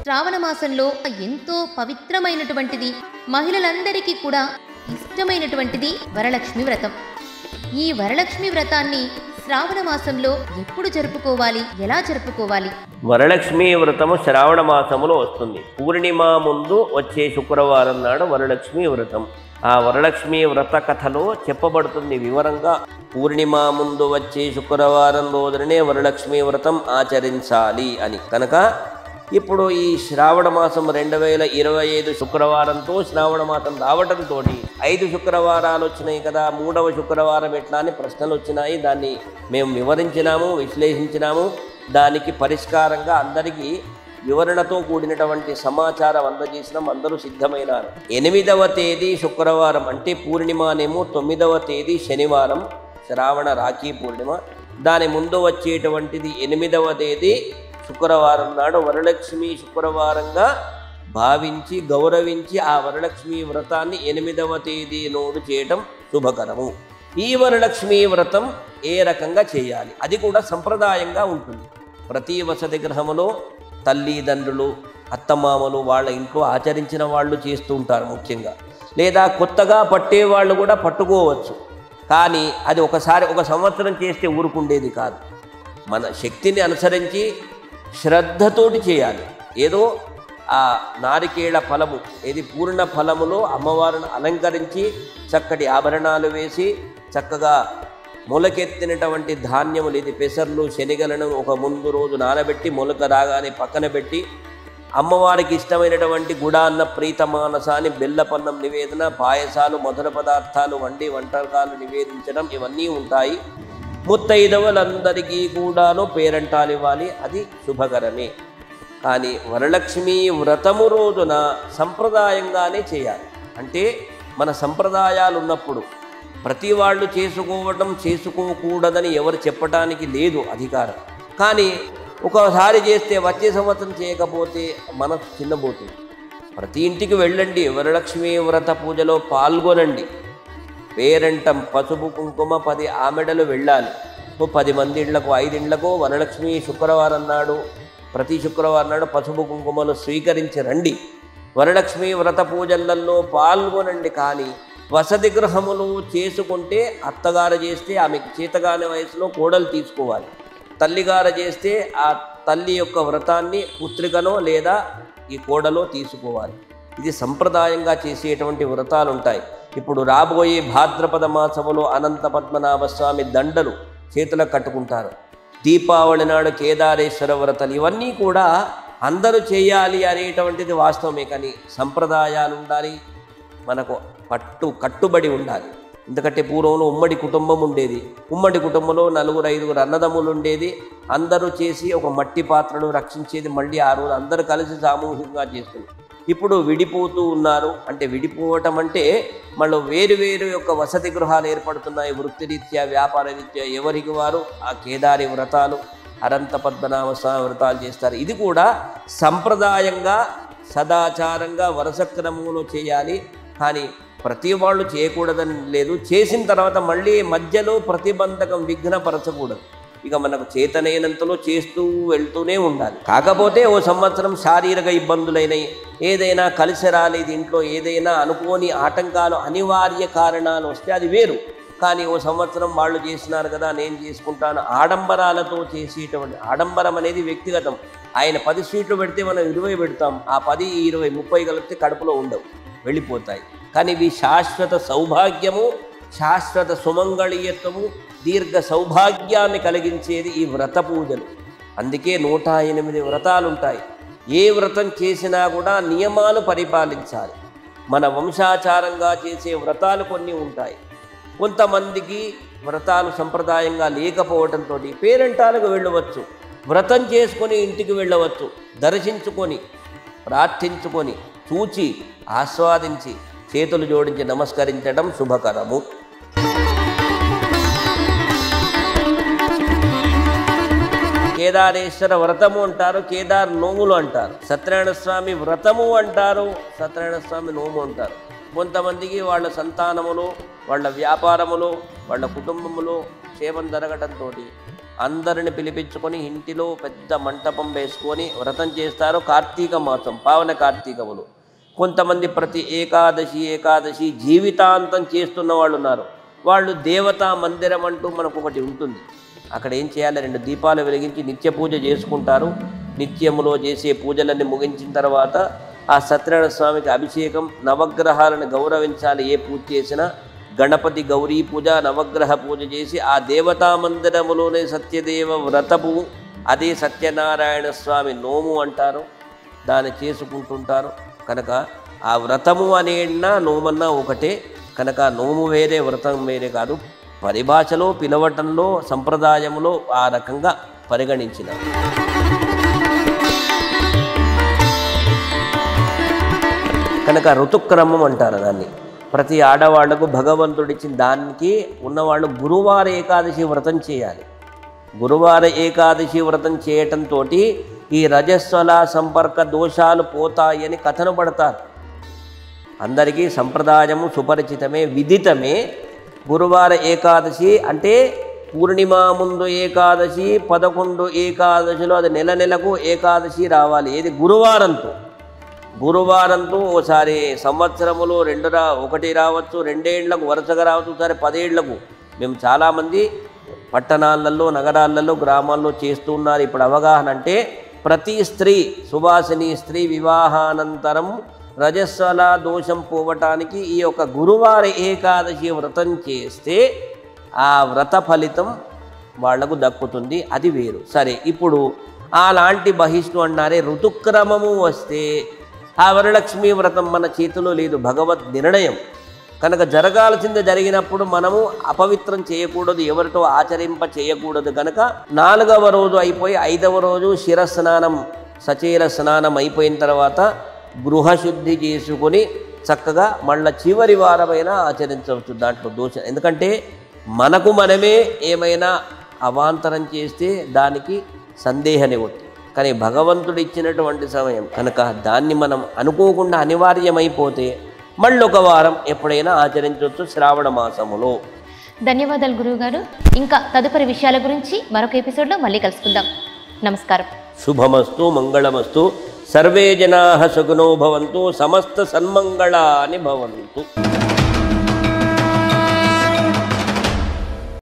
శ్రావణ మాసంలో ఎంతో పవిత్రమైనటువంటిది, మహిళలందరికీ కూడా ఇష్టమైనటువంటిది వరలక్ష్మి వ్రతం. ఈ వరలక్ష్మి వ్రతాన్ని శ్రావణ మాసంలో ఎప్పుడు జరుపుకోవాలి, ఎలా జరుపుకోవాలి? వరలక్ష్మి వ్రతము శ్రావణ మాసములో వస్తుంది. పూర్ణిమ ముందు వచ్చే శుక్రవారం నాడు వరలక్ష్మి వ్రతం. ఆ వరలక్ష్మి వ్రత కథలో చెప్పబడుతుంది వివరంగా. పూర్ణిమ ముందు వచ్చే శుక్రవారం రోజునే వరలక్ష్మి వ్రతం ఆచరించాలి అని. కనుక ఇప్పుడు ఈ శ్రావణ మాసం 2025 శుక్రవారంతో శ్రావణ మాసం రావడంతో 5 శుక్రవారాలు వచ్చినాయి కదా, 3వ శుక్రవారం ఎట్లా అని ప్రశ్నలు వచ్చినాయి. దాన్ని మేము వివరించినాము, విశ్లేషించినాము. దానికి పరిష్కారంగా అందరికీ వివరణతో కూడినటువంటి సమాచారం అందజేసినాం. అందరూ సిద్ధమైనారు. 8వ తేదీ శుక్రవారం అంటే పూర్ణిమనేమో 9వ తేదీ శనివారం, శ్రావణ రాఖీ పూర్ణిమ. దాని ముందు వచ్చేటువంటిది 8వ తేదీ శుక్రవారం నాడు వరలక్ష్మి శుక్రవారంగా భావించి గౌరవించి ఆ వరలక్ష్మి వ్రతాన్ని 8వ తేదీ నాడు చేయటం శుభకరము. ఈ వరలక్ష్మి వ్రతం ఏ రకంగా చేయాలి అది కూడా సంప్రదాయంగా ఉంటుంది. ప్రతి వసతి గృహములో తల్లిదండ్రులు, అత్తమామలు వాళ్ళ ఇంట్లో ఆచరించిన వాళ్ళు చేస్తూ ఉంటారు ముఖ్యంగా. లేదా కొత్తగా పట్టేవాళ్ళు కూడా పట్టుకోవచ్చు. కానీ అది ఒక సంవత్సరం చేస్తే ఊరుకుండేది కాదు. మన శక్తిని అనుసరించి శ్రద్ధతోటి చేయాలి. ఏదో ఆ నారికేళ ఫలము, ఏది పూర్ణ ఫలములో అమ్మవారిని అలంకరించి చక్కటి ఆభరణాలు వేసి చక్కగా మొలకెత్తినటువంటి ధాన్యములు, ఇది పెసర్లు శనగలను ఒక ముందు రోజు నానబెట్టి మొలక రాగానే పక్కన పెట్టి అమ్మవారికి ఇష్టమైనటువంటి గుడాన్న ప్రీతమానసాన్ని బెల్లపన్నం నివేదన, పాయసాలు, మధుర పదార్థాలు వండి వంటకాలు నివేదించడం ఇవన్నీ ఉంటాయి. ముత్తైదవులందరికీ కూడాను పేరంటాలు ఇవ్వాలి. అది శుభకరమే. కానీ వరలక్ష్మి వ్రతము రోజున సంప్రదాయంగానే చేయాలి. అంటే మన సంప్రదాయాలు ఉన్నప్పుడు ప్రతి వాళ్ళు చేసుకోవడం చేసుకోకూడదని ఎవరు చెప్పడానికి లేదు అధికారం. కానీ ఒకసారి చేస్తే వచ్చే సంవత్సరం చేయకపోతే మనసు చిన్నబోతుంది. ప్రతి ఇంటికి వెళ్ళండి, వరలక్ష్మి వ్రత పూజలో పాల్గొనండి. పేరంటం పసుపు కుంకుమ 10 ఆమెడలు వెళ్ళాలి. 10 మంది ఇళ్లకు 5 ఇళ్లకు వరలక్ష్మి శుక్రవారం నాడు ప్రతి శుక్రవారం నాడు పసుపు కుంకుమలు స్వీకరించి రండి. వరలక్ష్మి వ్రత పూజలలో పాల్గొనండి. కానీ వసతి గృహములు చేసుకుంటే అత్తగారు చేస్తే ఆమెకి చేతగాని వయసులో కోడలు తీసుకోవాలి. తల్లిగారు చేస్తే ఆ తల్లి యొక్క వ్రతాన్ని పుత్రికనో లేదా ఈ కోడలో తీసుకోవాలి. ఇది సంప్రదాయంగా చేసేటువంటి వ్రతాలు ఉంటాయి. ఇప్పుడు రాబోయే భాద్రపద మాసములో అనంత పద్మనాభ స్వామి దండలు చేతులకు కట్టుకుంటారు. దీపావళి నాడు కేదారేశ్వర వ్రతాలు, ఇవన్నీ కూడా అందరూ చేయాలి అనేటువంటిది వాస్తవమే. కానీ సంప్రదాయాలు ఉండాలి, మనకు కట్టుబడి ఉండాలి. ఎందుకంటే పూర్వంలో ఉమ్మడి కుటుంబం ఉండేది. ఉమ్మడి కుటుంబంలో 4-5 అన్నదమ్ములు ఉండేది. అందరూ చేసి ఒక మట్టి పాత్రను రక్షించేది. మళ్ళీ ఆ రోజు అందరూ కలిసి సామూహికంగా చేస్తుంది. ఇప్పుడు విడిపోతూ ఉన్నారు. అంటే విడిపోవటం అంటే మళ్ళీ వేరు యొక్క వసతి గృహాలు ఏర్పడుతున్నాయి. వృత్తిరీత్యా, వ్యాపార రీత్యా ఎవరికి వారు ఆ కేదారి వ్రతాలు, అనంత పద్మనాభ స్వామి వ్రతాలు చేస్తారు. ఇది కూడా సంప్రదాయంగా సదాచారంగా వరుస క్రమంలో చేయాలి. కానీ ప్రతి వాళ్ళు చేయకూడదని లేదు. చేసిన తర్వాత మళ్ళీ మధ్యలో ప్రతిబంధకం విఘ్నపరచకూడదు. ఇక మనకు చేతనైనంతలో చేస్తూ వెళ్తూనే ఉండాలి. కాకపోతే ఓ సంవత్సరం శారీరక ఇబ్బందులైనవి, ఏదైనా కలిసి రాలేదు ఇంట్లో, ఏదైనా అనుకోని ఆటంకాలు, అనివార్య కారణాలు వస్తే అది వేరు. కానీ ఓ సంవత్సరం వాళ్ళు చేసినారు కదా నేను చేసుకుంటాను, ఆడంబరాలతో చేసేటువంటి ఆడంబరం అనేది వ్యక్తిగతం. ఆయన 10 స్వీట్లు పెడితే మనం 20 పెడతాం. ఆ 10, 20, 30 కలిపితే కడుపులో ఉండవు, వెళ్ళిపోతాయి. కానీ ఇవి శాశ్వత సౌభాగ్యము, శాశ్వత సుమంగళీయత్వము, దీర్ఘ సౌభాగ్యాన్ని కలిగించేది ఈ వ్రత పూజలు. అందుకే 108 వ్రతాలు ఉంటాయి. ఏ వ్రతం చేసినా కూడా నియమాలు పరిపాలించాలి. మన వంశాచారంగా చేసే వ్రతాలు కొన్ని ఉంటాయి. కొంతమందికి వ్రతాలు సంప్రదాయంగా లేకపోవడంతో పేరంటాలకు వెళ్ళవచ్చు, వ్రతం చేసుకొని ఇంటికి వెళ్ళవచ్చు. దర్శించుకొని ప్రార్థించుకొని చూచి ఆస్వాదించి చేతులు జోడించి నమస్కరించడం శుభకరము. కేదారేశ్వర వ్రతము అంటారు, కేదార్ నోములు అంటారు, సత్యనారాయణ స్వామి వ్రతము అంటారు, సత్యనారాయణ స్వామి నోము అంటారు. కొంతమందికి వాళ్ళ సంతానములో, వాళ్ళ వ్యాపారములో, వాళ్ళ కుటుంబములో క్షేమం జరగడంతో అందరిని పిలిపించుకొని ఇంటిలో పెద్ద మంటపం వేసుకొని వ్రతం చేస్తారు. కార్తీక మాసం, పావన కార్తీకములు. కొంతమంది ప్రతి ఏకాదశి జీవితాంతం చేస్తున్న వాళ్ళు ఉన్నారు. వాళ్ళు దేవతా మందిరం అంటూ మనకు ఒకటి ఉంటుంది. అక్కడ ఏం చేయాలి, 2 దీపాలు వెలిగించి నిత్య పూజ చేసుకుంటారు. నిత్యములో చేసే పూజలన్నీ ముగించిన తర్వాత ఆ సత్యనారాయణ స్వామికి అభిషేకం, నవగ్రహాలను గౌరవించాలి. ఏ పూజ చేసినా గణపతి గౌరీ పూజ, నవగ్రహ పూజ చేసి ఆ దేవతా మందిరములోనే సత్యదేవ వ్రతపు, అదే సత్యనారాయణ స్వామి నోము అంటారు, దాన్ని చేసుకుంటుంటారు. కనుక ఆ వ్రతము అనేనా నోమన్నా ఒకటే. కనుక నోము వేరే, వ్రతం వేరే కాదు. పరిభాషలో, పిలవటంలో, సంప్రదాయంలో ఆ రకంగా పరిగణించిన. కనుక ఋతుక్రమం అంటారు దాన్ని. ప్రతి ఆడవాళ్లకు భగవంతుడిచ్చిన దానికి ఉన్నవాళ్ళు గురువార ఏకాదశి వ్రతం చేయాలి. గురువార ఏకాదశి వ్రతం చేయటంతో ఈ రజస్వల సంపర్క దోషాలు పోతాయని కథను పడతారు. అందరికీ సంప్రదాయము సుపరిచితమే, విదితమే. గురువార ఏకాదశి అంటే పూర్ణిమ ముందు ఏకాదశి, 11 ఏకాదశిలో అది నెలకు ఏకాదశి రావాలి. ఏది గురువారంతో. గురువారంతో ఓసారి సంవత్సరములో 1 రావచ్చు, 2 ఏళ్లకు వరుసగా రావచ్చు, ఒకసారి 10 ఏళ్లకు. మేము చాలామంది పట్టణాలలో, నగరాలలో, గ్రామాల్లో చేస్తూ ఉన్నారు. ఇప్పుడు అవగాహన అంటే ప్రతి స్త్రీ, సువాసిని స్త్రీ వివాహానంతరం రజస్వల దోషం పోవటానికి ఈ యొక్క గురువార ఏకాదశి వ్రతం చేస్తే ఆ వ్రత ఫలితం వాళ్లకు దక్కుతుంది. అది వేరు. సరే, ఇప్పుడు అలాంటి బహిష్టు అన్నారే, ఋతుక్రమము వస్తే ఆ వరలక్ష్మీ వ్రతం మన చేతిలో లేదు, భగవద్ నిర్ణయం. కనుక జరగాల్సింది జరిగినప్పుడు మనము అపవిత్రం చేయకూడదు, ఎవరితో ఆచరింప చేయకూడదు. కనుక 4వ రోజు అయిపోయి 5వ రోజు శిరస్నానం, సచేల స్నానం అయిపోయిన తర్వాత గృహశుద్ధి చేసుకొని చక్కగా మళ్ళీ చివరి వారమైనా ఆచరించవచ్చు. దాంట్లో దోషం, ఎందుకంటే మనకు మనమే ఏమైనా అవాంతరం చేస్తే దానికి సందేహ నివృత్తి. కానీ భగవంతుడు ఇచ్చినటువంటి సమయం కనుక దాన్ని మనం అనుకోకుండా అనివార్యమైపోతే మళ్ళొక వారం ఎప్పుడైనా ఆచరించవచ్చు శ్రావణ మాసములో. ధన్యవాదాలు గురువుగారు. ఇంకా తదుపరి విషయాల గురించి మరొక ఎపిసోడ్లో మళ్ళీ కలుసుకుందాం. నమస్కారం. శుభమస్తు, మంగళమస్తు. సర్వే జనాః సుఖినో భవంతు, సమస్త సన్మంగళాని భవంతు.